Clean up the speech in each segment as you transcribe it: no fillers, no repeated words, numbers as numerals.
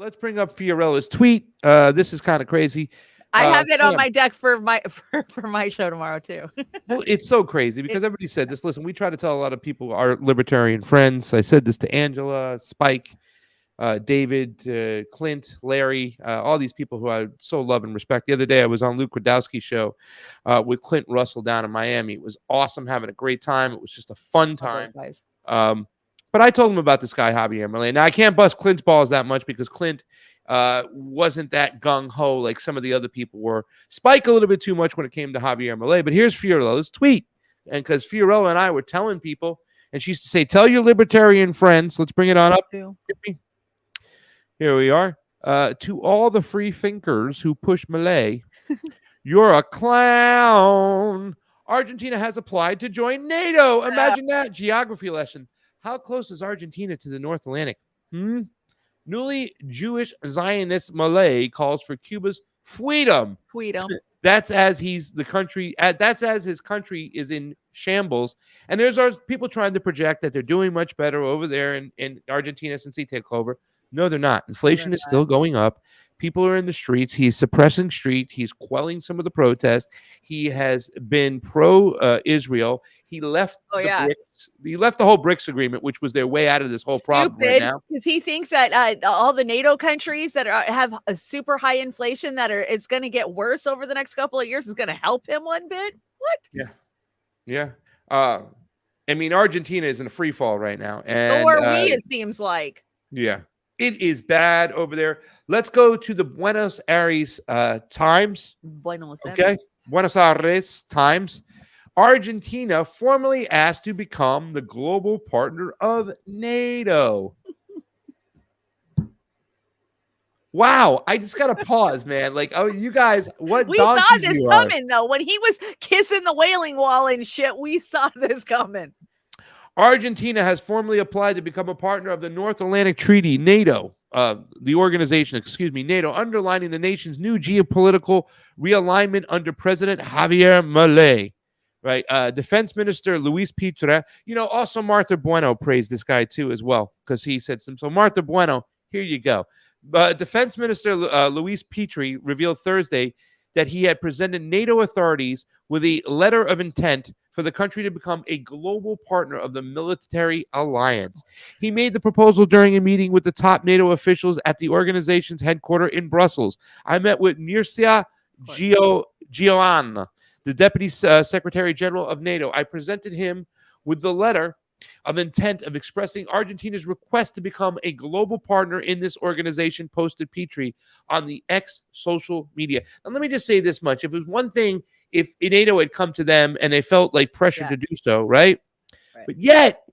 let's bring up Fiorella's tweet. This is kind of crazy. I have it on my deck for my show tomorrow too. Well, it's so crazy because everybody said this. Listen, we try to tell a lot of people, our libertarian friends. I said this to Angela, Spike, David, Clint, Larry, all these people who I so love and respect. The other day, I was on Luke Radowski's show with Clint Russell down in Miami. It was awesome, having a great time. It was just a fun time. But I told him about this guy, Javier Milei. Now, I can't bust Clint's balls that much because Clint wasn't that gung-ho like some of the other people were. Spike a little bit too much when it came to Javier Milei. But here's Fiorella's tweet. And because Fiorella and I were telling people, and she used to say, tell your libertarian friends. Let's bring it on up. Here we are. To all the free thinkers who push Milei, you're a clown. Argentina has applied to join NATO. Imagine that. Geography lesson. How close is Argentina to the North Atlantic? Newly Jewish Zionist Milei calls for Cuba's freedom. That's as he's the country. That's as his country is in shambles. And there's people trying to project that they're doing much better over there in Argentina since he took over. No, they're not. Inflation is still going up. People are in the streets. He's suppressing street. He's quelling some of the protests. He has been pro-Israel. He left BRICS. He left the whole BRICS agreement, which was their way out of this whole problem right now. Because he thinks that all the NATO countries that have a super high inflation it's going to get worse over the next couple of years is going to help him one bit. What? Yeah. I mean, Argentina is in a free fall right now, and so are we. It seems like. Yeah. It is bad over there. Let's go to the Buenos Aires Times. Buenos Aires Times. Argentina formally asked to become the global partner of NATO. Wow, I just got to pause, man. Like, oh, you guys, what? We saw this coming, though. When he was kissing the Wailing Wall and shit, we saw this coming. Argentina has formally applied to become a partner of the North Atlantic Treaty, NATO, the organization, NATO, underlining the nation's new geopolitical realignment under President Javier Milei. Right. Defense Minister Luis Petre, also Martha Bueno praised this guy, too, as well, because he said some. So, Martha Bueno, here you go. Defense Minister Luis Petre revealed Thursday that he had presented NATO authorities with a letter of intent for the country to become a global partner of the military alliance. He made the proposal during a meeting with the top NATO officials at the organization's headquarters in Brussels. I met with Mircea Gioana, the Deputy Secretary General of NATO. I presented him with the letter of intent of expressing Argentina's request to become a global partner in this organization, posted Petrie on the X social media. Now, let me just say this much. If it was one thing, if NATO had come to them and they felt like pressure to do so, right? But yet,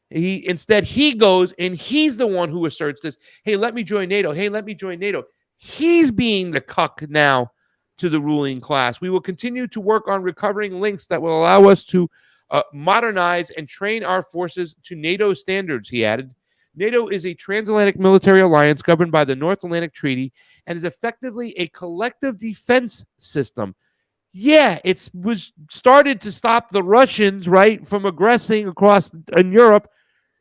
he goes and he's the one who asserts this. Hey, let me join NATO. Hey, let me join NATO. He's being the cuck now to the ruling class. We will continue to work on recovering links that will allow us to modernize and train our forces to NATO standards, he added. NATO is a transatlantic military alliance governed by the North Atlantic Treaty and is effectively a collective defense system. Yeah, it was started to stop the Russians, right, from aggressing across in Europe.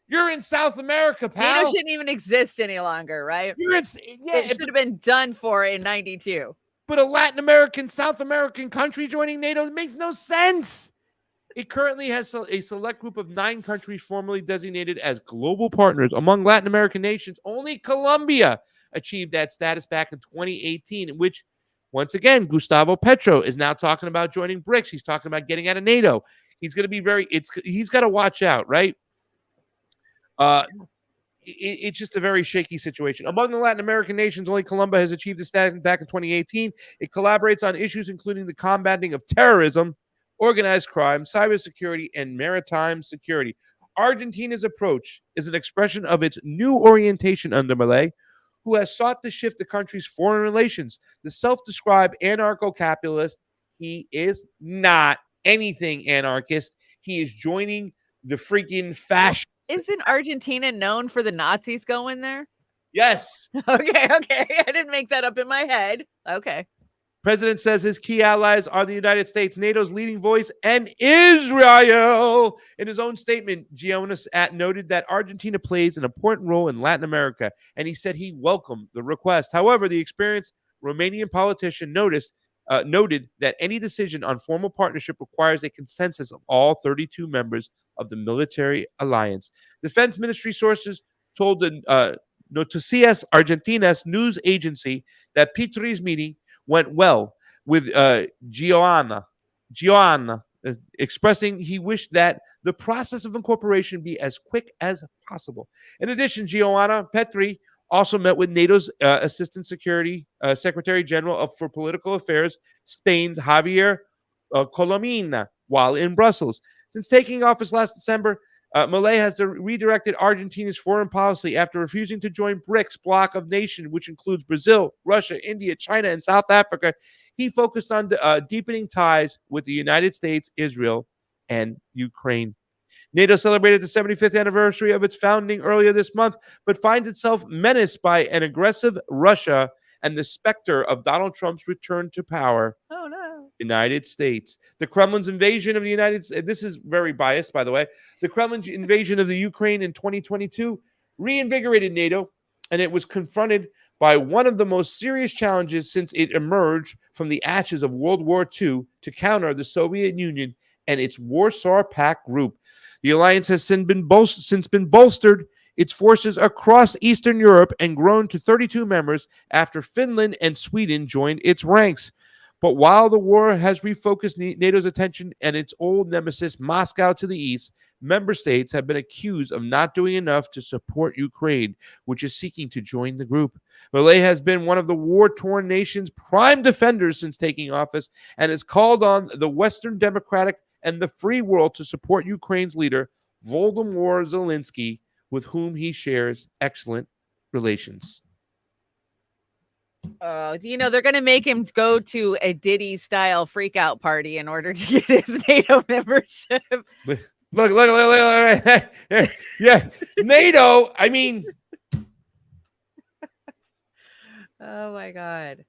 You're in South America, pal. NATO shouldn't even exist any longer, right? It should have been done for in 92. But a Latin American, South American country joining NATO makes no sense. It currently has a select group of 9 countries formally designated as global partners. Among Latin American nations, only Colombia achieved that status back in 2018, in which, once again, Gustavo Petro is now talking about joining BRICS. He's talking about getting out of NATO. He's going to be he's got to watch out, right? It's just a very shaky situation. Among the Latin American nations, only Colombia has achieved this status back in 2018. It collaborates on issues including the combating of terrorism, organized crime, cybersecurity, and maritime security. Argentina's approach is an expression of its new orientation under Milei, who has sought to shift the country's foreign relations. The self-described anarcho-capitalist, he is not anything anarchist. He is joining the freaking fascist. Isn't Argentina known for the Nazis going there? Yes. Okay. I didn't make that up in my head. Okay. President says his key allies are the United States, NATO's leading voice, and Israel. In his own statement, Gionas noted that Argentina plays an important role in Latin America, and he said he welcomed the request. However, the experienced Romanian politician noted that any decision on formal partnership requires a consensus of all 32 members of the military alliance. Defense ministry sources told the Noticias Argentinas news agency that Petri's meeting went well, with Gioana expressing he wished that the process of incorporation be as quick as possible. In addition, Gioana Petri also met with NATO's Assistant Secretary General for Political Affairs, Spain's Javier Colomina, while in Brussels. Since taking office last December, Milei has redirected Argentina's foreign policy after refusing to join BRICS bloc of nations, which includes Brazil, Russia, India, China, and South Africa. He focused on deepening ties with the United States, Israel, and Ukraine. NATO celebrated the 75th anniversary of its founding earlier this month, but finds itself menaced by an aggressive Russia and the specter of Donald Trump's return to power. Oh, no. United States. The Kremlin's invasion of the United States, this is very biased, by the way. The Kremlin's invasion of the Ukraine in 2022 reinvigorated NATO, and it was confronted by one of the most serious challenges since it emerged from the ashes of World War II to counter the Soviet Union and its Warsaw Pact group. The alliance has since been bolstered its forces across Eastern Europe and grown to 32 members after Finland and Sweden joined its ranks. But while the war has refocused NATO's attention and its old nemesis, Moscow, to the east, member states have been accused of not doing enough to support Ukraine, which is seeking to join the group. Milei has been one of the war-torn nation's prime defenders since taking office and has called on the Western democratic and the free world to support Ukraine's leader, Volodymyr Zelensky, with whom he shares excellent relations. They're going to make him go to a Diddy-style freak-out party in order to get his NATO membership. Look. Yeah, NATO, I mean... Oh, my God.